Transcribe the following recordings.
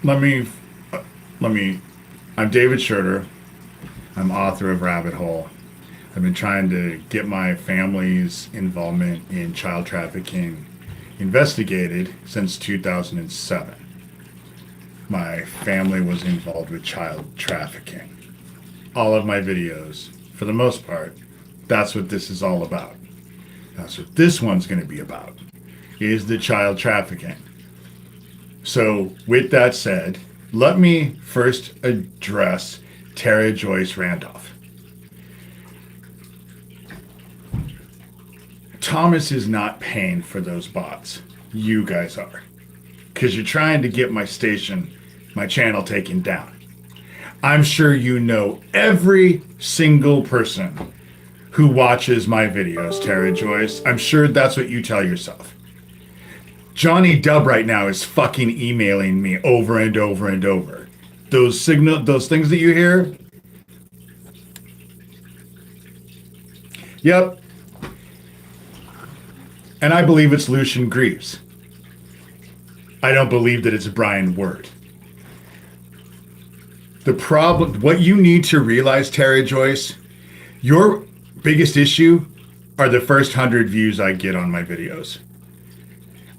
let me, let me, I'm David Shurter. I'm author of Rabbit Hole. I've been trying to get my family's involvement in child trafficking investigated since 2007. My family was involved with child trafficking. All of my videos, for the most part, that's what this is all about. That's what this one's going to be about, is the child trafficking. So, with that said, let me first address Tara Joyce Randolph. Thomas is not paying for those bots. You guys are. Because you're trying to get my station, my channel taken down. I'm sure you know every single person who watches my videos, Tara Joyce. I'm sure that's what you tell yourself. Johnny Dub right now is fucking emailing me over and over and over. Those things that you hear. Yep. And I believe it's Lucian Greaves. I don't believe that it's Brian Word. The problem, what you need to realize, Tara Joyce, your biggest issue are the first 100 views I get on my videos.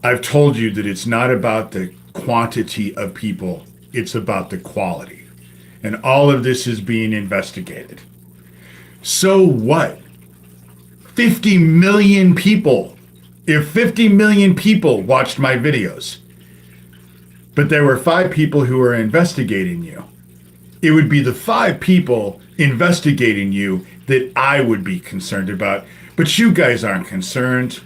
I've told you that it's not about the quantity of people, it's about the quality. And all of this is being investigated. So what? 50 million people. If 50 million people watched my videos, but there were 5 people who were investigating you, it would be the 5 people investigating you that I would be concerned about. But you guys aren't concerned.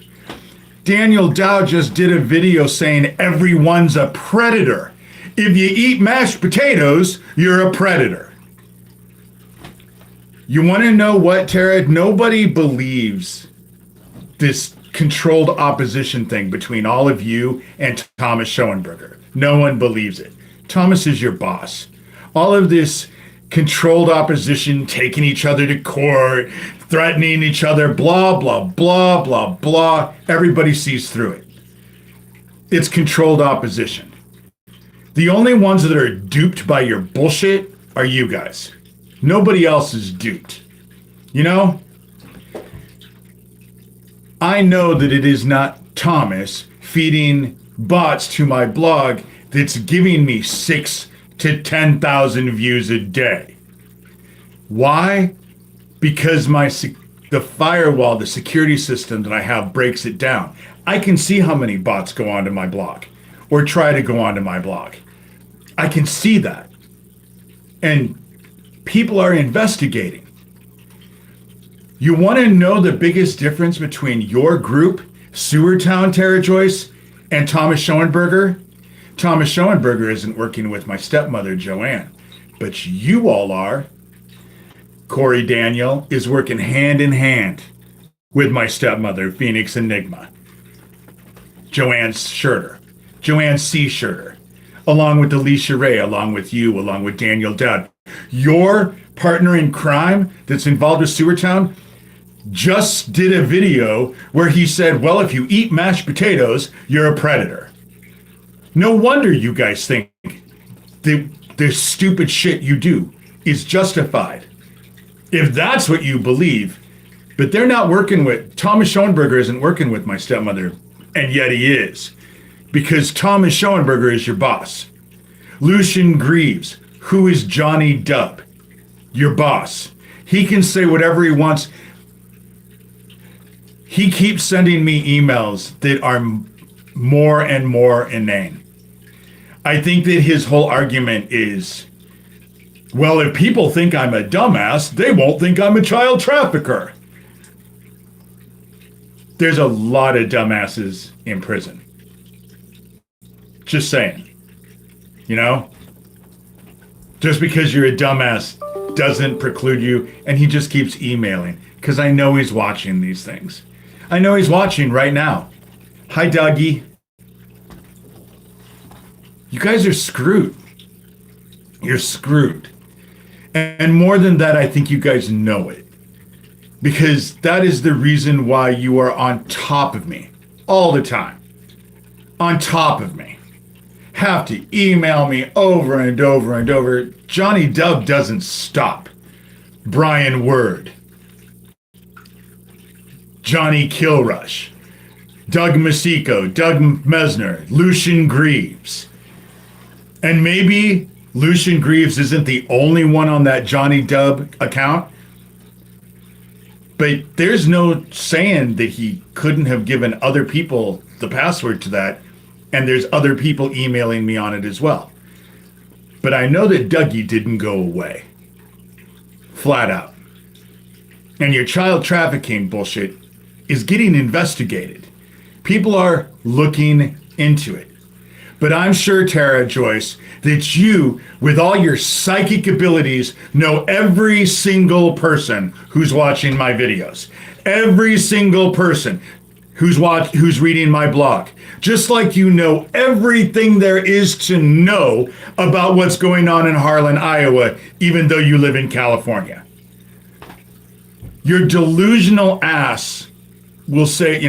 Daniel Doud just did a video saying everyone's a predator. If you eat mashed potatoes, you're a predator. You want to know what, Tara? Nobody believes this controlled opposition thing between all of you and Thomas Schoenberger. No one believes it. Thomas is your boss. All of this controlled opposition, taking each other to court, threatening each other, blah, blah, blah, blah, blah. Everybody sees through it. It's controlled opposition. The only ones that are duped by your bullshit are you guys. Nobody else is duped. You know? I know that it is not Thomas feeding bots to my blog that's giving me 6 to 10,000 views a day. Why? Because the firewall, the security system that I have breaks it down. I can see how many bots go onto my blog or try to go onto my blog. I can see that. And people are investigating. You want to know the biggest difference between your group, Sewertown, Tara Joyce, and Thomas Schoenberger? Thomas Schoenberger isn't working with my stepmother, Joanne, but you all are. Cory Daniel is working hand in hand with my stepmother, Phoenix Enigma. Joanne Shurter, Joanne C. Shurter, along with Alicia Ray, along with you, along with Daniel Doud. Your partner in crime that's involved with Sewertown just did a video where he said, well, if you eat mashed potatoes, you're a predator. No wonder you guys think the stupid shit you do is justified. If that's what you believe, but they're not working with, Thomas Schoenberger isn't working with my stepmother, and yet he is. Because Thomas Schoenberger is your boss. Lucian Greaves, who is Johnny Dub, your boss. He can say whatever he wants. He keeps sending me emails that are more and more inane. I think that his whole argument is, well, if people think I'm a dumbass, they won't think I'm a child trafficker. There's a lot of dumbasses in prison. Just saying. You know? Just because you're a dumbass doesn't preclude you, and he just keeps emailing, because I know he's watching these things. I know he's watching right now. Hi, Dougie. You guys are screwed. You're screwed. And more than that, I think you guys know it. Because that is the reason why you are on top of me all the time. On top of me. have to email me over and over and over. Johnny Dub doesn't stop. Brian Word, Johnny Kilrush, Doug Masico, Doug Mesner, Lucian Greaves. And maybe Lucian Greaves isn't the only one on that Johnny Dub account, but there's no saying that he couldn't have given other people the password to that, and there's other people emailing me on it as well. But I know that Dougie didn't go away. Flat out. And your child trafficking bullshit is getting investigated. People are looking into it. But I'm sure, Tara Joyce, that you, with all your psychic abilities, know every single person who's watching my videos. Every single person who's reading my blog. Just like you know everything there is to know about what's going on in Harlan, Iowa, even though you live in California. Your delusional ass will say,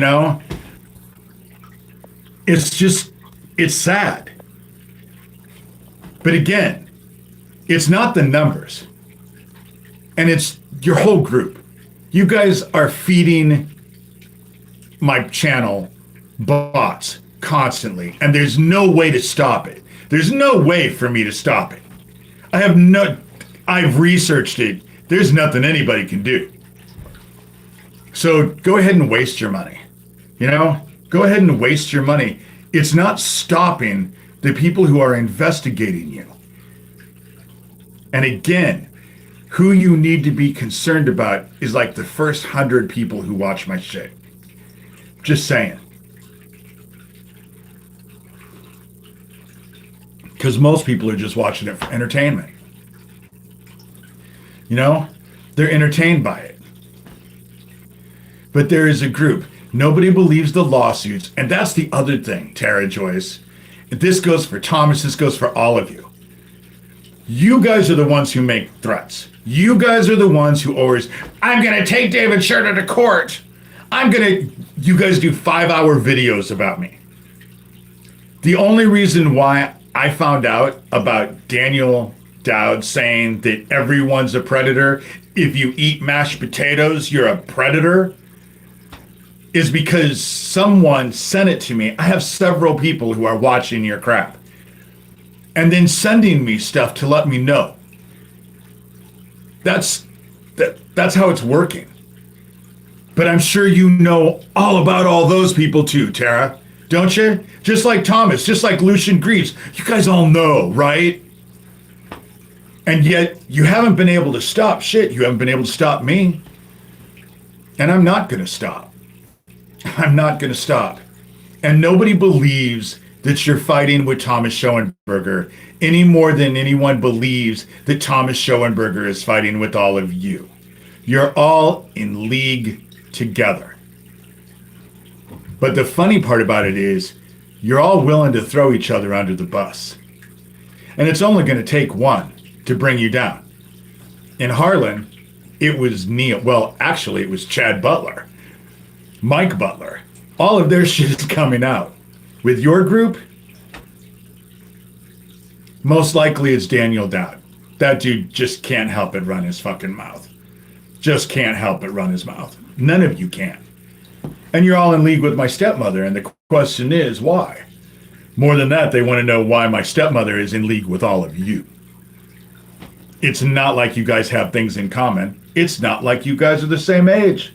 it's sad. But again, it's not the numbers. And it's your whole group. You guys are feeding my channel bots constantly, and there's no way to stop it. There's no way for me to stop it. I've researched it. There's nothing anybody can do. So go ahead and waste your money. Go ahead and waste your money. It's not stopping the people who are investigating you. And again, who you need to be concerned about is like the first 100 people who watch my shit. Just saying. Because most people are just watching it for entertainment. They're entertained by it. But there is a group. Nobody believes the lawsuits. And that's the other thing, Tara Joyce. This goes for Thomas. This goes for all of you. You guys are the ones who make threats. You guys are the ones who always, I'm going to take David Shurter to court. You guys do 5-hour videos about me. The only reason why I found out about Daniel Doud saying that everyone's a predator, if you eat mashed potatoes, you're a predator, is because someone sent it to me. I have several people who are watching your crap and then sending me stuff to let me know. That's how it's working. But I'm sure you know all about all those people too, Tara, don't you? Just like Thomas, just like Lucian Greaves. You guys all know, right? And yet you haven't been able to stop shit. You haven't been able to stop me. And I'm not going to stop. I'm not going to stop. And nobody believes that you're fighting with Thomas Schoenberger any more than anyone believes that Thomas Schoenberger is fighting with all of you. You're all in league together. But the funny part about it is you're all willing to throw each other under the bus. And it's only going to take one to bring you down. In Harlan, it was Neil. Well, actually, it was Chad Butler. Mike Butler. All of their shit is coming out. With your group, most likely it's Daniel Doud. That dude just can't help but run his fucking mouth. Just can't help but run his mouth. None of you can. And you're all in league with my stepmother, and the question is, why? More than that, they want to know why my stepmother is in league with all of you. It's not like you guys have things in common. It's not like you guys are the same age.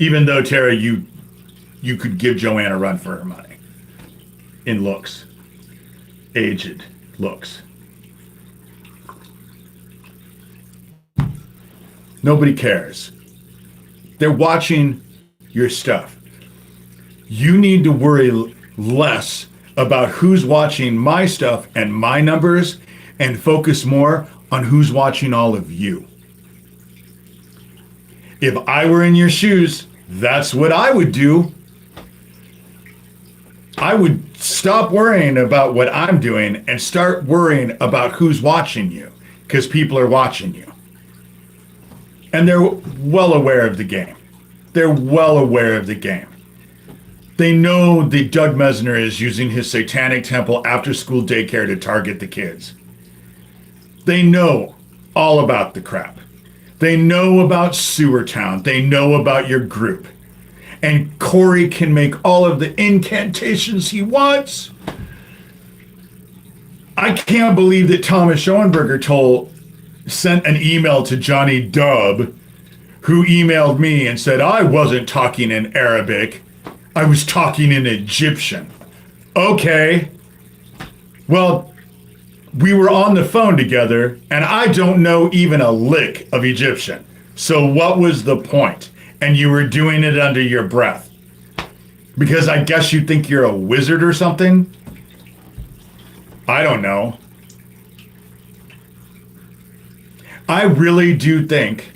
Even though, Tara, you could give Joanne a run for her money. In looks. Aged looks. Nobody cares. They're watching your stuff. You need to worry less about who's watching my stuff and my numbers and focus more on who's watching all of you. If I were in your shoes, that's what I would do. I would stop worrying about what I'm doing and start worrying about who's watching you, because people are watching you. And they're well aware of the game. They're well aware of the game. They know that Doug Mesner is using his satanic temple after school daycare to target the kids. They know all about the crap. They know about Sewertown. They know about your group. And Cory can make all of the incantations he wants. I can't believe that Thomas Schoenberger sent an email to Johnny Dub, who emailed me and said, I wasn't talking in Arabic. I was talking in Egyptian. Okay. Well, we were on the phone together, and I don't know even a lick of Egyptian. So what was the point? And you were doing it under your breath. Because I guess you think you're a wizard or something? I don't know. I really do think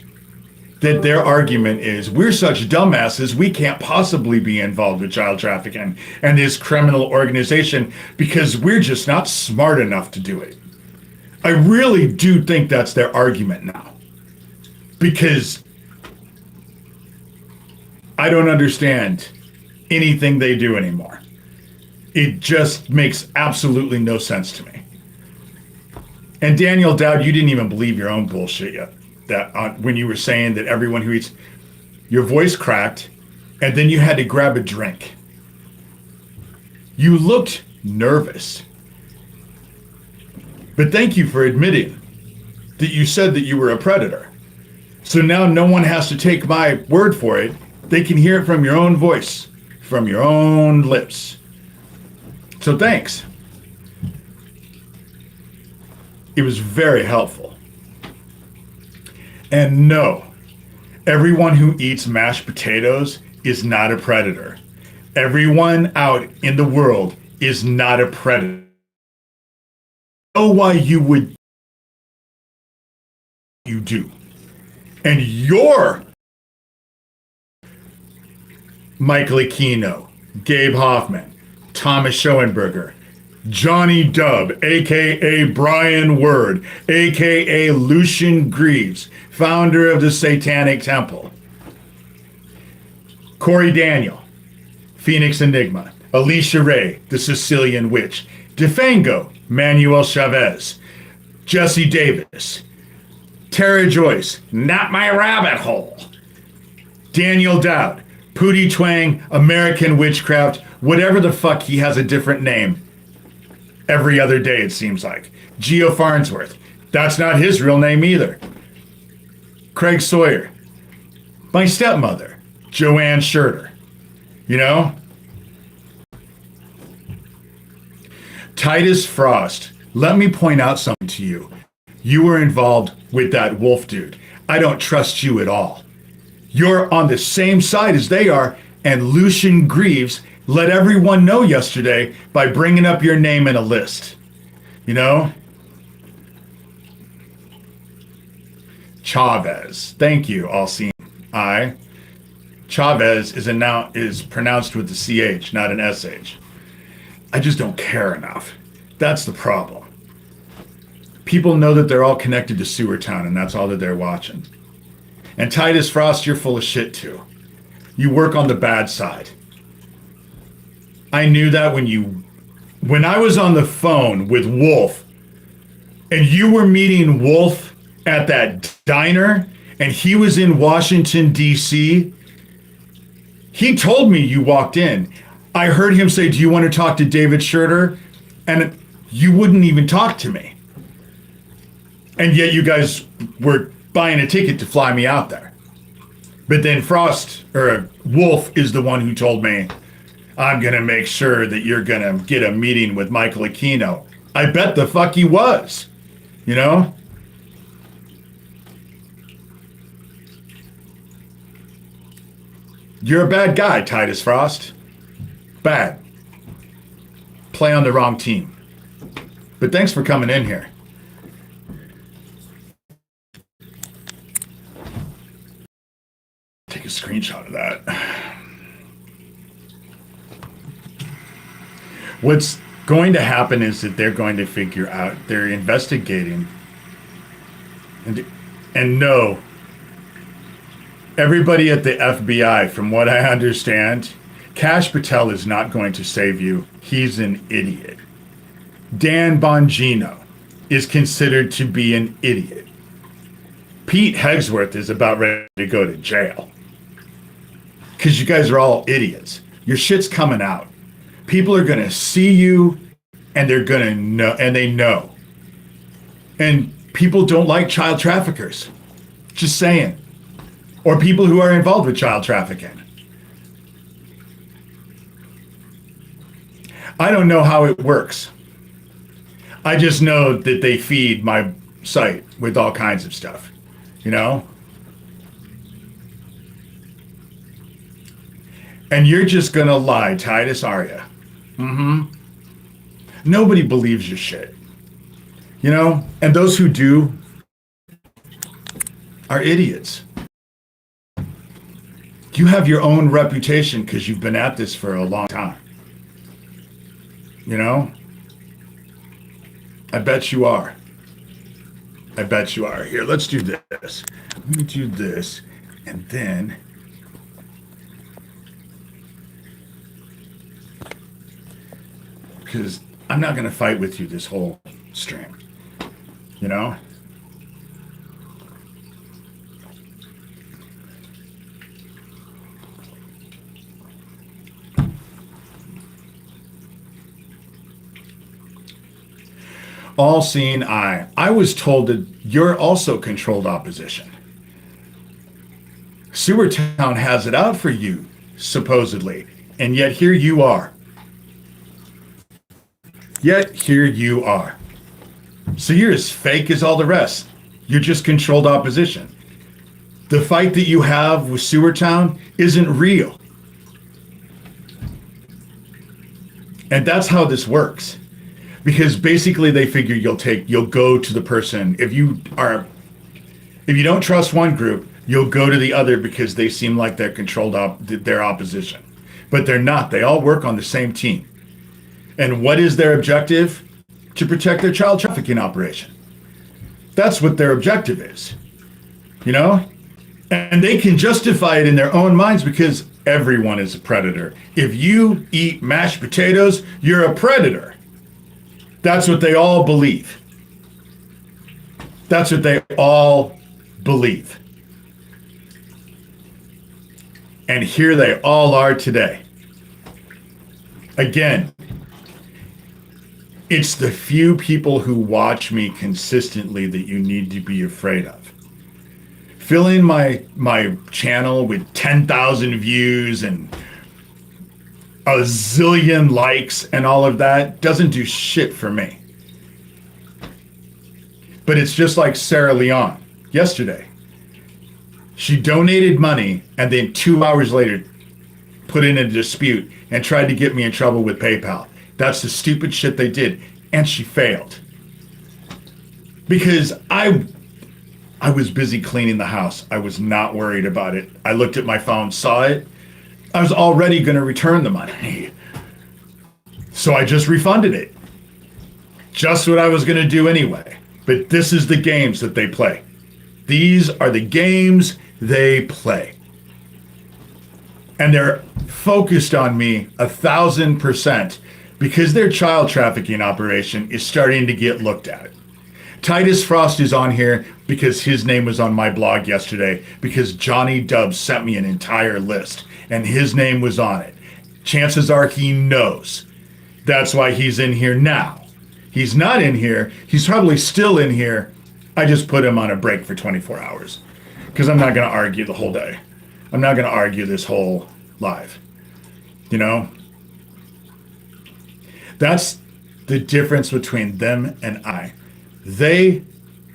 that their argument is we're such dumbasses, we can't possibly be involved with child trafficking and this criminal organization because we're just not smart enough to do it. I really do think that's their argument now. Because I don't understand anything they do anymore. It just makes absolutely no sense to me. And Daniel Doud, you didn't even believe your own bullshit yet. That when you were saying that everyone who eats, your voice cracked, and then you had to grab a drink. You looked nervous. But thank you for admitting that you said that you were a predator. So now no one has to take my word for it. They can hear it from your own voice, from your own lips. So thanks. It was very helpful. And no, everyone who eats mashed potatoes is not a predator. Everyone out in the world is not a predator. I know why you would. You do. And you're Michael Aquino, Gabe Hoffman, Thomas Schoenberger, Johnny Dub, a.k.a. Brian Word, a.k.a. Lucian Greaves, founder of the Satanic Temple. Cory Daniel, Phoenix Enigma. Alicia Ray, the Sicilian Witch. DeFango, Manuel Chavez. Jesse Davis. Tara Joyce, Not My Rabbit Hole. Daniel Doud, Pootie Twang, American Witchcraft, whatever the fuck, he has a different name. Every other day, it seems like. Geo Farnsworth. That's not his real name either. Craig Sawyer. My stepmother, Joanne Shurter. You know? Titus Frost. Let me point out something to you. You were involved with that wolf dude. I don't trust you at all. You're on the same side as they are, and Lucian Greaves let everyone know yesterday by bringing up your name in a list. You know? Chavez. Thank you, all-seeing eye. Chavez is pronounced with the CH, not an SH. I just don't care enough. That's the problem. People know that they're all connected to Sewertown, and that's all that they're watching. And Titus Frost, you're full of shit too. You work on the bad side. I knew that when I was on the phone with Wolf, and you were meeting Wolf at that diner, and he was in Washington, D.C., he told me you walked in. I heard him say, do you want to talk to David Shurter? And you wouldn't even talk to me. And yet you guys were buying a ticket to fly me out there. But then Wolf is the one who told me, I'm going to make sure that you're going to get a meeting with Michael Aquino. I bet the fuck he was. You know? You're a bad guy, Titus Frost. Bad. Play on the wrong team. But thanks for coming in here. Take a screenshot of that. What's going to happen is that they're going to figure out, they're investigating, and no, everybody at the FBI, from what I understand, Cash Patel is not going to save you. He's an idiot. Dan Bongino is considered to be an idiot. Pete Hegsworth is about ready to go to jail. Because you guys are all idiots. Your shit's coming out. People are going to see you, and they're going to know, and they know. And people don't like child traffickers. Just saying. Or people who are involved with child trafficking. I don't know how it works. I just know that they feed my site with all kinds of stuff, you know? And you're just gonna lie, Titus, are you? Mm-hmm. Nobody believes your shit, you know? And those who do are idiots. You have your own reputation because you've been at this for a long time. You know? I bet you are. I bet you are. Here, let's do this. Let me do this. And then... because I'm not going to fight with you this whole stream. You know? All seeing eye. I was told that you're also controlled opposition. Sewertown has it out for you, supposedly. And yet here you are. Yet here you are. So you're as fake as all the rest. You're just controlled opposition. The fight that you have with Sewertown isn't real. And that's how this works. Because basically they figure you'll go to the person. If you don't trust one group, you'll go to the other because they seem like they're controlled their opposition. But they're not. They all work on the same team. And what is their objective? To protect their child trafficking operation. That's what their objective is. You know? And they can justify it in their own minds because everyone is a predator. If you eat mashed potatoes, you're a predator. That's what they all believe. That's what they all believe. And here they all are today. Again, it's the few people who watch me consistently that you need to be afraid of. Filling my channel with 10,000 views and a zillion likes and all of that doesn't do shit for me. But it's just like Sarah Leon yesterday. She donated money and then 2 hours later put in a dispute and tried to get me in trouble with PayPal. That's the stupid shit they did. And she failed. Because I was busy cleaning the house. I was not worried about it. I looked at my phone, saw it. I was already going to return the money. So I just refunded it. Just what I was going to do anyway. But this is the games that they play. These are the games they play. And they're focused on me 1,000% because their child trafficking operation is starting to get looked at. Titus Frost is on here because his name was on my blog yesterday because Johnny Dubs sent me an entire list and his name was on it. Chances are he knows. That's why he's in here now. He's not in here. He's probably still in here. I just put him on a break for 24 hours because I'm not going to argue the whole day. I'm not going to argue this whole live. You know? That's the difference between them and I. They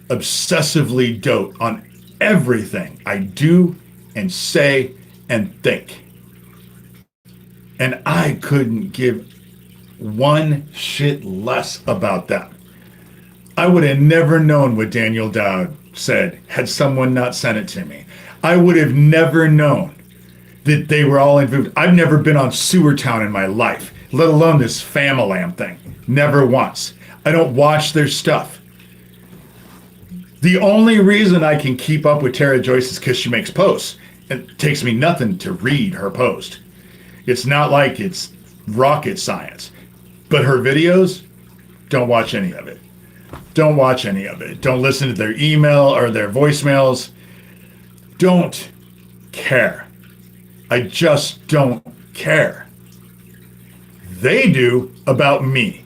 obsessively dote on everything I do and say and think. And I couldn't give one shit less about that. I would have never known what Daniel Doud said had someone not sent it to me. I would have never known that they were all involved. I've never been on Sewertown in my life, let alone this Famalam thing. Never once. I don't watch their stuff. The only reason I can keep up with Tara Joyce is because she makes posts. It takes me nothing to read her post. It's not like it's rocket science. But her videos, don't watch any of it. Don't watch any of it. Don't listen to their email or their voicemails. Don't care. I just don't care. They do about me,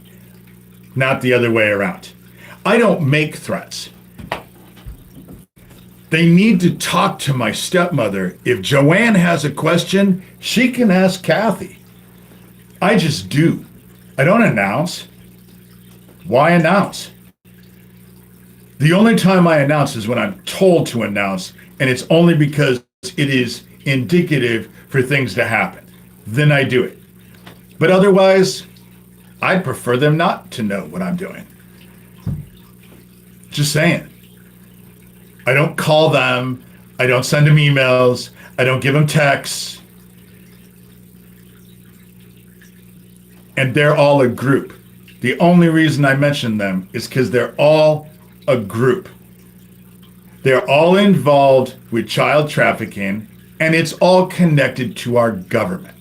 not the other way around. I don't make threats. They need to talk to my stepmother. If Joanne has a question, she can ask Kathy. I just do. I don't announce. Why announce? The only time I announce is when I'm told to announce, and it's only because it is indicative for things to happen. Then I do it. But otherwise, I'd prefer them not to know what I'm doing. Just saying. I don't call them. I don't send them emails. I don't give them texts. And they're all a group. The only reason I mention them is because they're all a group. They're all involved with child trafficking, and it's all connected to our government.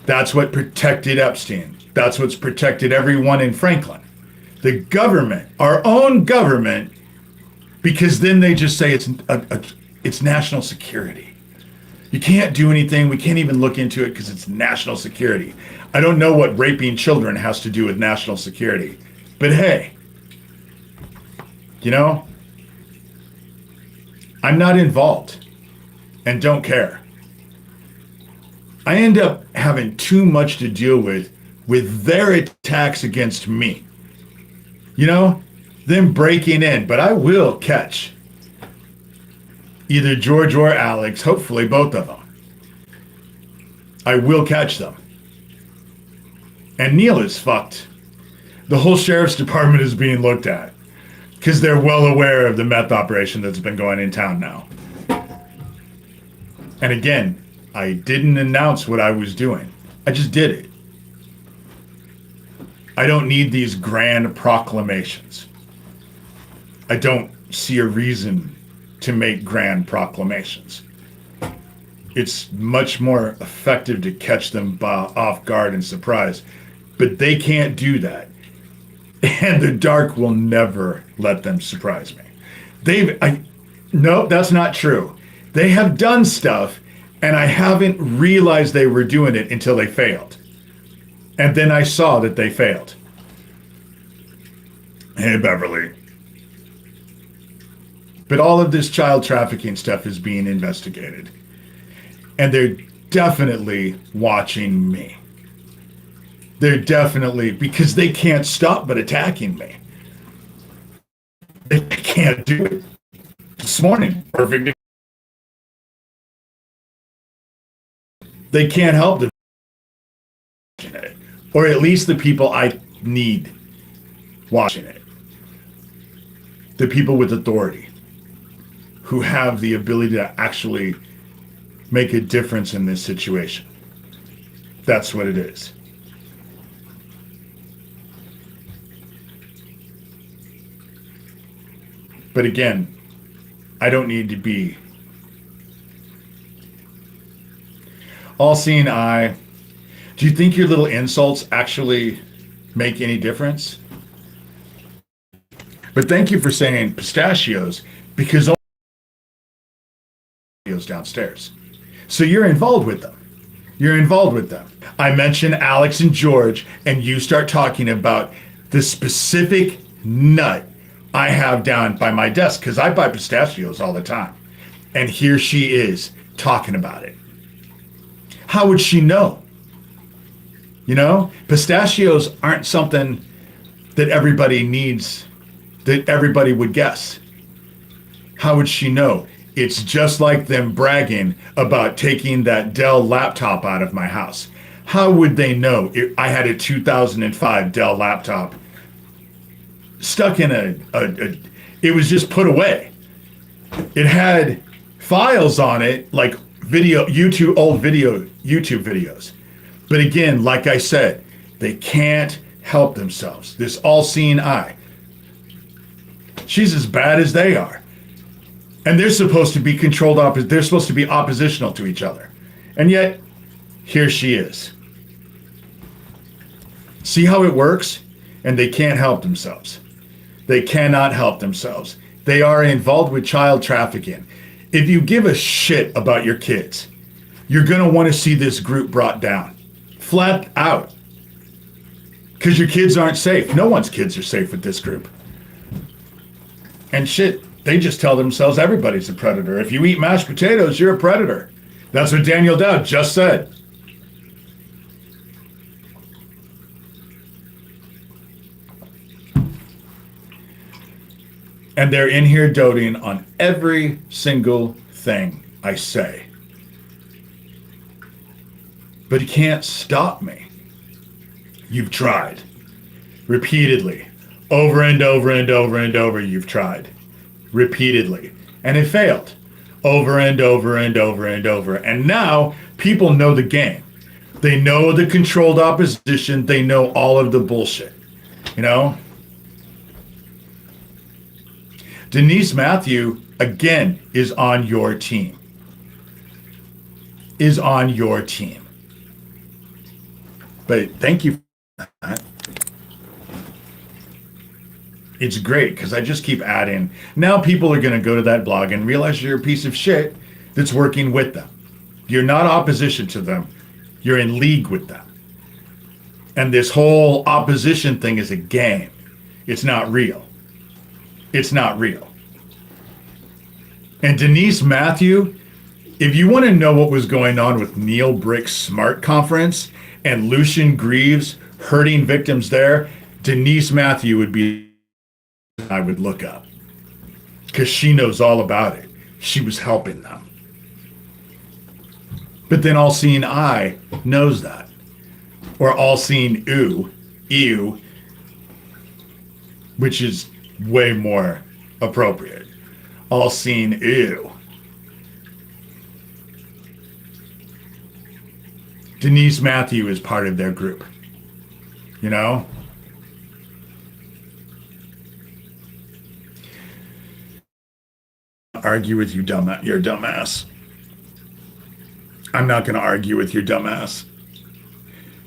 That's what protected Epstein. That's what's protected everyone in Franklin. The government, our own government, because then they just say it's national security. You can't do anything. We can't even look into it because it's national security. I don't know what raping children has to do with national security. But hey, you know, I'm not involved and don't care. I end up having too much to deal with their attacks against me. You know, them breaking in, but I will catch either George or Alex, hopefully both of them. I will catch them. And Neil is fucked. The whole sheriff's department is being looked at because they're well aware of the meth operation that's been going in town now. And again, I didn't announce what I was doing. I just did it. I don't need these grand proclamations. I don't see a reason to make grand proclamations. It's much more effective to catch them off guard and surprise. But they can't do that. And the dark will never let them surprise me. No, that's not true. They have done stuff, and I haven't realized they were doing it until they failed. And then I saw that they failed. Hey, Beverly. But all of this child trafficking stuff is being investigated. And they're definitely watching me. They're definitely, because they can't stop but attacking me. They can't do it. This morning, perfect. They can't help the it, or at least the people I need watching it. The people with authority who have the ability to actually make a difference in this situation. That's what it is. But again, I don't need to be all-seeing eye. Do you think your little insults actually make any difference? But thank you for saying pistachios, because all pistachios downstairs. So you're involved with them. You're involved with them. I mention Alex and George, and you start talking about the specific nut I have down by my desk, because I buy pistachios all the time. And here she is talking about it. How would she know? You know, pistachios aren't something that everybody needs, that everybody would guess. How would she know? It's just like them bragging about taking that Dell laptop out of my house. How would they know I had a 2005 Dell laptop stuck in it was just put away. It had files on it, like old YouTube videos. But again, like I said, they can't help themselves. This all-seeing eye. She's as bad as they are. And they're supposed to be they're supposed to be oppositional to each other. And yet, Here she is. See how it works? And they can't help themselves. They cannot help themselves. They are involved with child trafficking. If you give a shit about your kids, you're going to want to see this group brought down. Flat out. Because your kids aren't safe. No one's kids are safe with this group. And shit, they just tell themselves everybody's a predator. If you eat mashed potatoes, you're a predator. That's what Daniel Doud just said. And they're in here doting on every single thing I say. But you can't stop me. You've tried. Repeatedly. Over and over and over and over you've tried. Repeatedly. And it failed. Over and over and over and over. And now people know the game. They know the controlled opposition. They know all of the bullshit. You know? Denise Matthew, again, is on your team. Is on your team. But thank you for that. It's great because I just keep adding. Now people are going to go to that blog and realize you're a piece of shit that's working with them. You're not opposition to them. You're in league with them. And this whole opposition thing is a game. It's not real. It's not real. And Denise Matthew, if you want to know what was going on with Neil Brick's SMART conference and Lucian Greaves hurting victims there, Denise Matthew would be I would look up. Because she knows all about it. She was helping them. But then all-seeing eye knows that. Or all-seeing ew, which is way more appropriate. All-seeing ew. Denise Matthew is part of their group. You know? Argue with you, you're dumbass. I'm not going to argue with your dumbass.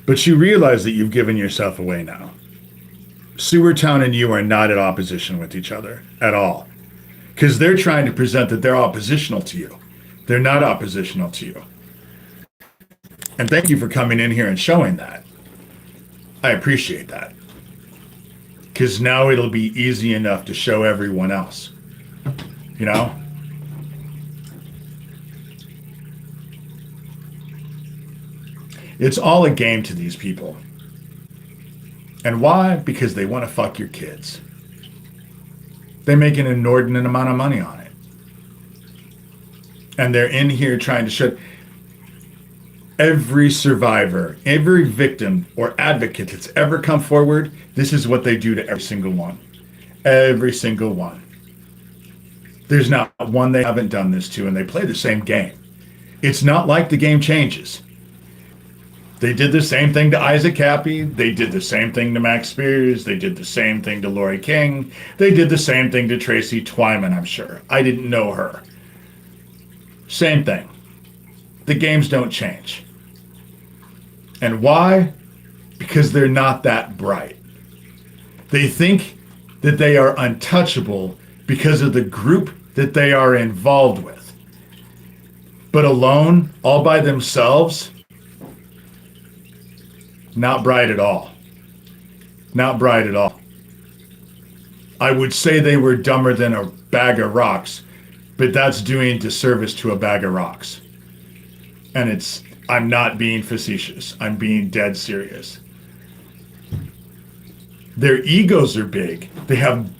But you realize that you've given yourself away now. Sewertown and you are not at opposition with each other at all. Because they're trying to present that they're oppositional to you. They're not oppositional to you. And thank you for coming in here and showing that. I appreciate that. Because now it'll be easy enough to show everyone else. You know? It's all a game to these people. And why? Because they want to fuck your kids. They make an inordinate amount of money on it. And they're in here trying to shut every survivor, every victim or advocate that's ever come forward. This is what they do to every single one. Every single one. There's not one they haven't done this to, and they play the same game. It's not like the game changes. They did the same thing to Issac Kappy. They did the same thing to Max Spears. They did the same thing to Lori King. They did the same thing to Tracy Twyman, I'm sure. I didn't know her. Same thing. The games don't change. And why? Because they're not that bright. They think that they are untouchable because of the group that they are involved with. But alone, all by themselves, not bright at all. Not bright at all. I would say they were dumber than a bag of rocks, but that's doing disservice to a bag of rocks. And I'm not being facetious. I'm being dead serious. Their egos are big. They have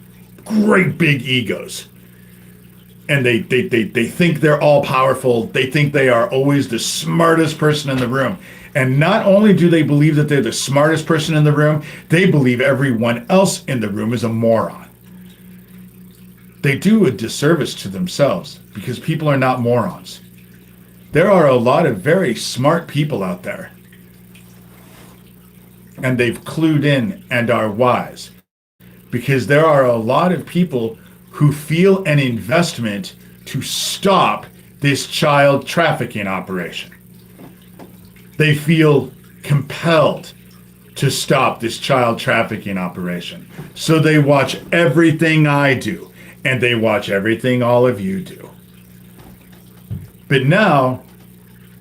great big egos. And they think they're all powerful. They think they are always the smartest person in the room. And not only do they believe that they're the smartest person in the room, they believe everyone else in the room is a moron. They do a disservice to themselves because people are not morons. There are a lot of very smart people out there. And they've clued in and are wise. Because there are a lot of people who feel an investment to stop this child trafficking operation. They feel compelled to stop this child trafficking operation. So they watch everything I do, and they watch everything all of you do. But now,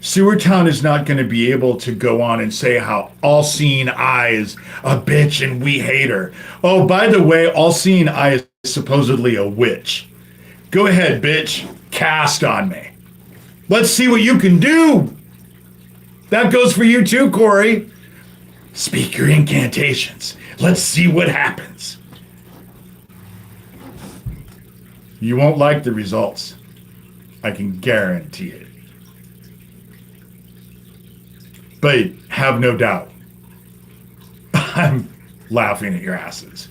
Sewertown is not going to be able to go on and say how All-Seeing Eye is a bitch and we hate her. Oh, by the way, All-Seeing Eye is supposedly a witch. Go ahead, bitch. Cast on me. Let's see what you can do. That goes for you too, Cory. Speak your incantations. Let's see what happens. You won't like the results. I can guarantee it. But have no doubt, I'm laughing at your asses.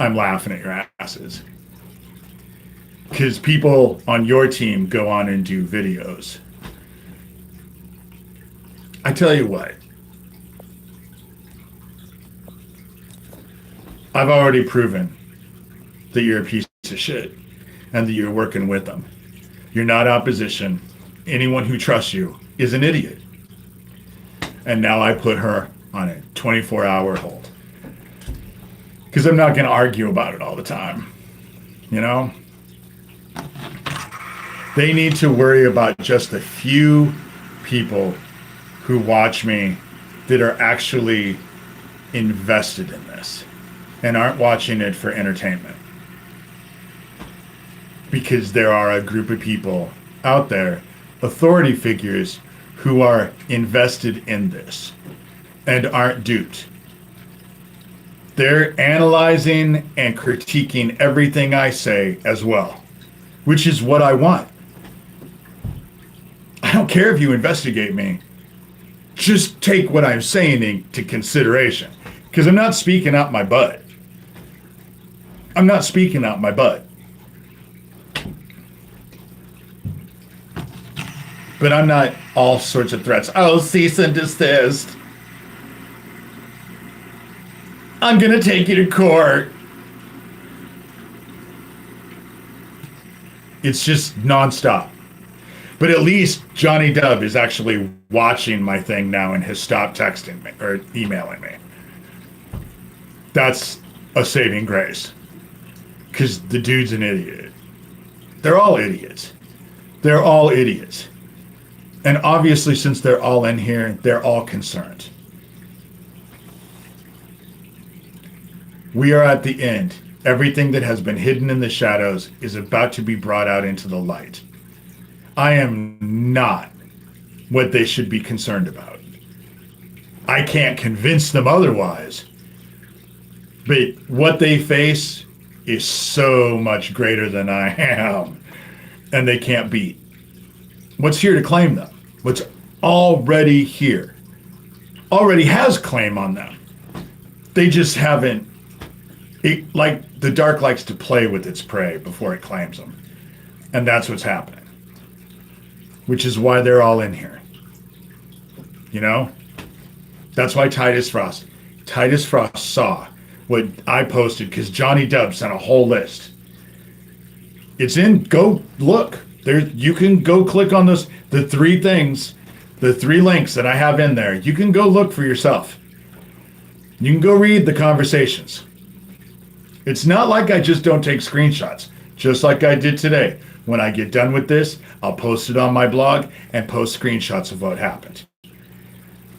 I'm laughing at your asses. Because people on your team go on and do videos. I tell you what. I've already proven that you're a piece of shit and that you're working with them. You're not opposition. Anyone who trusts you is an idiot. And now I put her on a 24-hour hold. Because I'm not going to argue about it all the time. You know? They need to worry about just a few people who watch me that are actually invested in this and aren't watching it for entertainment. Because there are a group of people out there, authority figures, who are invested in this and aren't duped. They're analyzing and critiquing everything I say as well, which is what I want. I don't care if you investigate me. Just take what I'm saying into consideration, because I'm not speaking out my butt. I'm not speaking out my butt. But I'm not all sorts of threats. Oh, cease and desist. I'm going to take you to court. It's just nonstop. But at least Johnny Dub is actually watching my thing now and has stopped texting me or emailing me. That's a saving grace. Because the dude's an idiot. They're all idiots. They're all idiots. And obviously, since they're all in here, they're all concerned. We are at the end. Everything that has been hidden in the shadows is about to be brought out into the light. I am not what they should be concerned about. I can't convince them otherwise. But what they face is so much greater than I am. And they can't beat. What's here to claim them? What's already here? Already has claim on them. They just haven't. Like the dark likes to play with its prey before it claims them. And that's what's happening. Which is why they're all in here. You know? That's why Titus Frost saw what I posted, because Johnny Dub sent a whole list. It's in, go look. There, you can go click on those, the three things, the three links that I have in there. You can go look for yourself. You can go read the conversations. It's not like I just don't take screenshots, just like I did today. When I get done with this, I'll post it on my blog and post screenshots of what happened.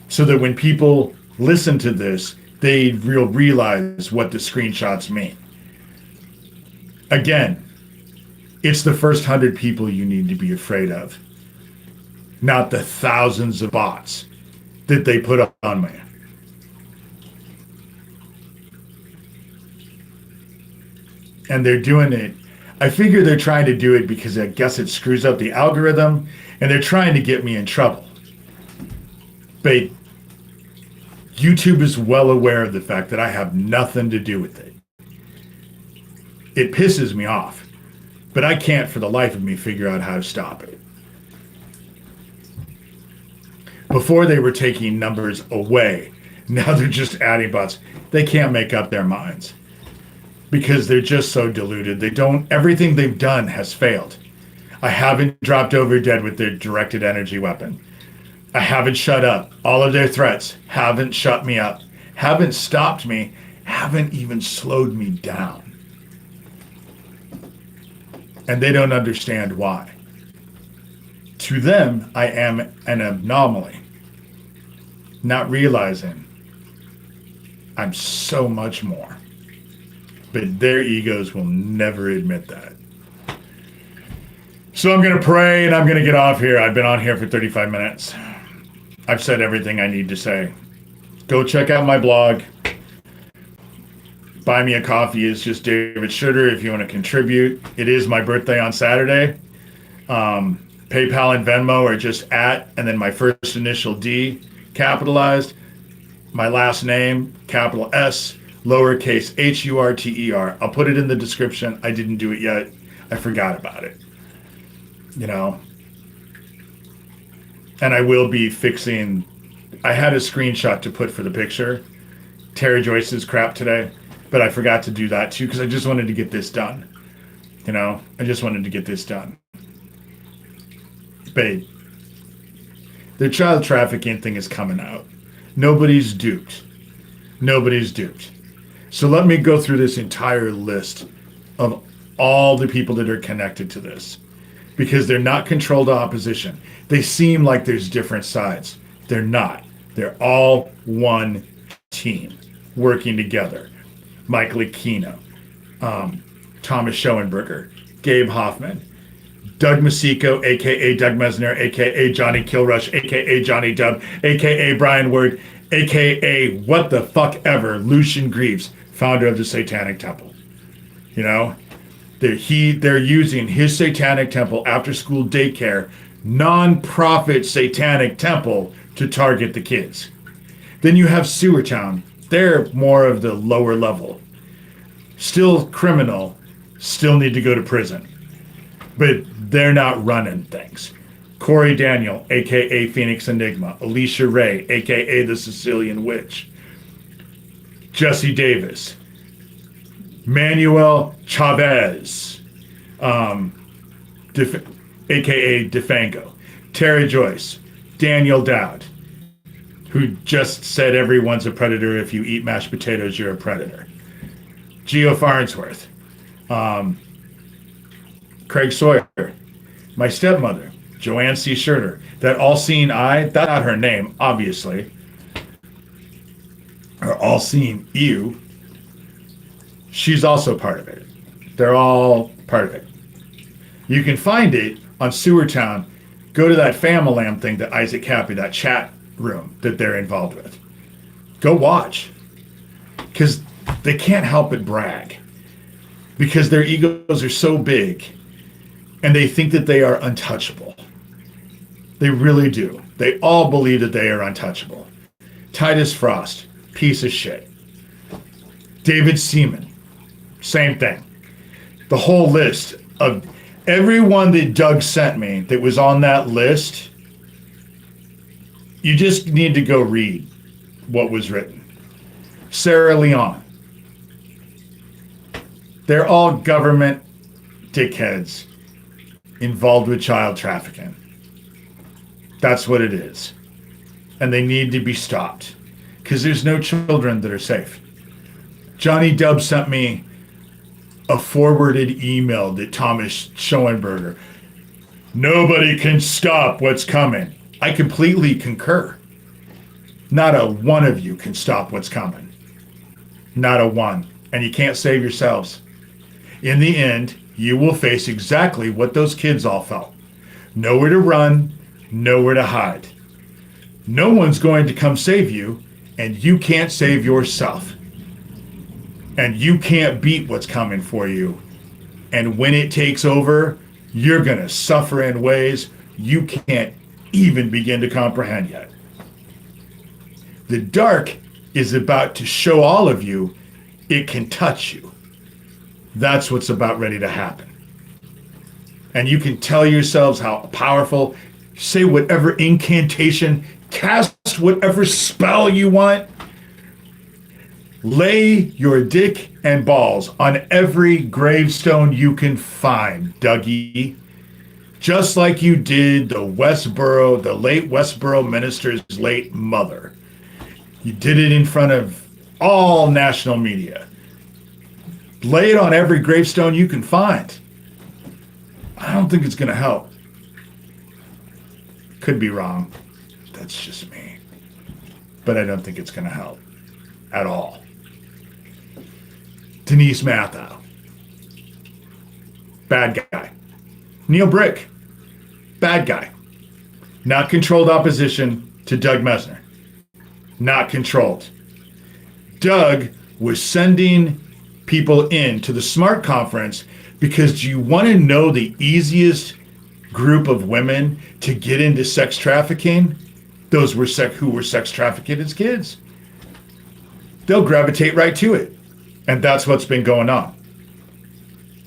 So that when people listen to this, they will realize what the screenshots mean. Again, it's the first 100 people you need to be afraid of, not the thousands of bots that they put up on me. And they're doing it. I figure they're trying to do it because I guess it screws up the algorithm, and they're trying to get me in trouble. But YouTube is well aware of the fact that I have nothing to do with it. It pisses me off, but I can't for the life of me figure out how to stop it. Before they were taking numbers away. Now they're just adding bots. They can't make up their minds because they're just so deluded. Everything they've done has failed. I haven't dropped over dead with their directed energy weapon. I haven't shut up. All of their threats haven't shut me up, haven't stopped me, haven't even slowed me down. And they don't understand why. To them, I am an anomaly, not realizing I'm so much more. But their egos will never admit that. So I'm going to pray and I'm going to get off here. I've been on here for 35 minutes. I've said everything I need to say. Go check out my blog. Buy me a coffee. It's just David Shurter if you want to contribute. It is my birthday on Saturday. PayPal and Venmo are just at, and then my first initial D, capitalized. My last name, capital S, lowercase H-U-R-T-E-R. I'll put it in the description. I didn't do it yet. I forgot about it. You know? And I will be fixing... I had a screenshot to put for the picture. Terry Joyce's crap today. But I forgot to do that too because I just wanted to get this done. You know? I just wanted to get this done. Babe. The child trafficking thing is coming out. Nobody's duped. Nobody's duped. So let me go through this entire list of all the people that are connected to this. Because they're not controlled opposition. They seem like there's different sides. They're not. They're all one team working together. Mike Aquino, Thomas Schoenberger, Gabe Hoffman, Doug Masico, a.k.a. Doug Mesner, a.k.a. Johnny Kilrush, a.k.a. Johnny Dub, a.k.a. Brian Word, a.k.a. what the fuck ever, Lucian Greaves, founder of the Satanic Temple. You know? They're using his Satanic Temple after school daycare, non-profit Satanic Temple to target the kids. Then you have Sewertown. They're more of the lower level. Still criminal, still need to go to prison. But they're not running things. Cory Daniel, a.k.a. Phoenix Enigma. Alicia Ray, a.k.a. the Sicilian Witch. Jesse Davis. Manuel Chavez, a.k.a. DeFango. Terry Joyce. Daniel Doud, who just said everyone's a predator. If you eat mashed potatoes, you're a predator. Geo Farnsworth. Craig Sawyer. My stepmother, Joanne C. Shurter. That all-seeing eye, that's not her name, obviously. Or all-seeing ew. She's also part of it. They're all part of it. You can find it on Sewertown. Go to that Famalam thing that Issac Kappy, that chat room that they're involved with. Go watch. Because they can't help but brag. Because their egos are so big. And they think that they are untouchable. They really do. They all believe that they are untouchable. Titus Frost, piece of shit. David Seaman, same thing. The whole list of everyone that Doug sent me that was on that list, you just need to go read what was written. Sarah Leon. They're all government dickheads involved with child trafficking. That's what it is. And they need to be stopped. Because there's no children that are safe. Johnny Dub sent me a forwarded email that Thomas Schoenberger. Nobody can stop what's coming. I completely concur. Not a one of you can stop what's coming. Not a one. And you can't save yourselves. In the end, you will face exactly what those kids all felt. Nowhere to run, nowhere to hide. No one's going to come save you, and you can't save yourself. And you can't beat what's coming for you. And when it takes over, you're going to suffer in ways you can't even begin to comprehend yet. The dark is about to show all of you it can touch you. That's what's about ready to happen. And you can tell yourselves how powerful, say whatever incantation, cast whatever spell you want. Lay your dick and balls on every gravestone you can find, Dougie. just like you did the late Westboro minister's late mother. You did it in front of all national media. Lay it on every gravestone you can find. I don't think it's going to help. Could be wrong. That's just me. But I don't think it's going to help at all. Denise Matthau. Bad guy. Neil Brick. Bad guy. Not controlled opposition to Doug Mesner. Not controlled. Doug was sending people in to the SMART conference because do you want to know the easiest group of women to get into sex trafficking? Those were who were sex trafficked as kids. They'll gravitate right to it. And that's what's been going on.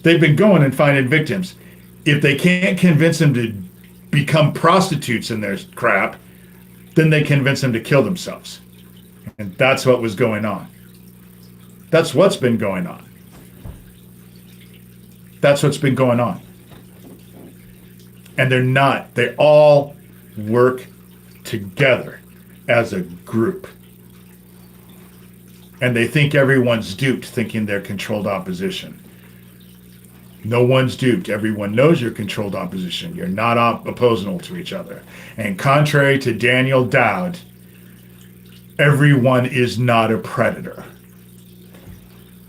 They've been going and finding victims. If they can't convince them to become prostitutes in their crap, then they convince them to kill themselves. And that's what was going on. That's what's been going on. That's what's been going on. And they all work together as a group. And they think everyone's duped, thinking they're controlled opposition. No one's duped. Everyone knows you're controlled opposition. You're not opposable to each other. And contrary to Daniel Doud, everyone is not a predator.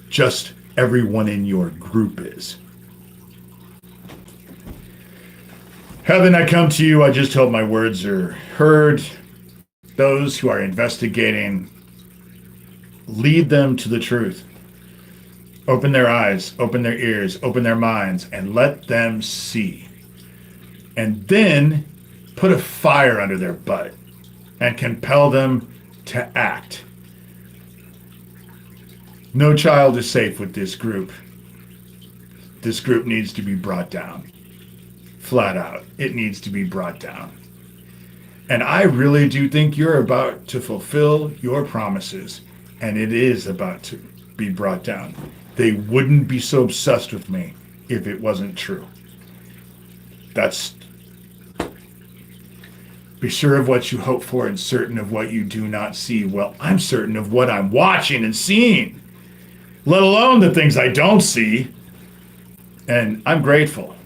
Just everyone in your group is. Heaven, I come to you. I just hope my words are heard. Those who are investigating, lead them to the truth. Open their eyes, open their ears, open their minds, and let them see. And then put a fire under their butt and compel them to act. No child is safe with this group. This group needs to be brought down. Flat out. It needs to be brought down. And I really do think you're about to fulfill your promises. And it is about to be brought down. They wouldn't be so obsessed with me if it wasn't true. Be sure of what you hope for and certain of what you do not see. Well, I'm certain of what I'm watching and seeing, let alone the things I don't see. And I'm grateful.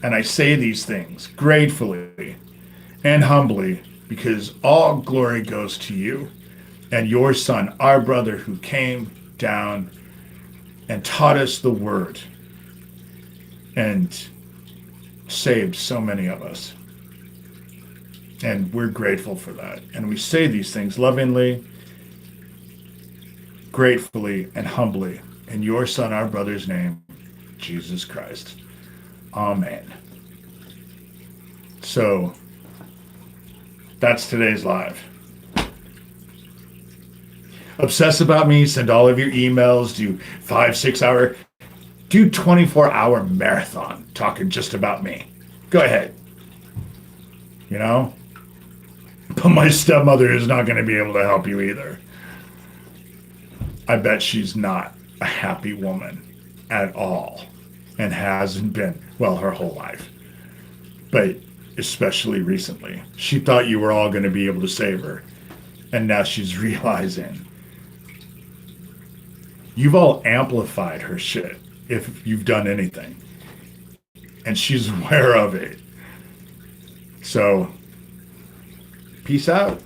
And I say these things gratefully and humbly because all glory goes to you and your son, our brother, who came down and taught us the word and saved so many of us. And we're grateful for that. And we say these things lovingly, gratefully, and humbly in your son, our brother's name, Jesus Christ. Amen. So that's today's live. Obsess about me, send all of your emails, do 5-6 hour, do 24-hour marathon talking just about me. Go ahead. You know? But my stepmother is not going to be able to help you either. I bet she's not a happy woman at all and hasn't been, well, her whole life. But especially recently. She thought you were all going to be able to save her. And now she's realizing you've all amplified her shit if you've done anything. And she's aware of it. So, peace out.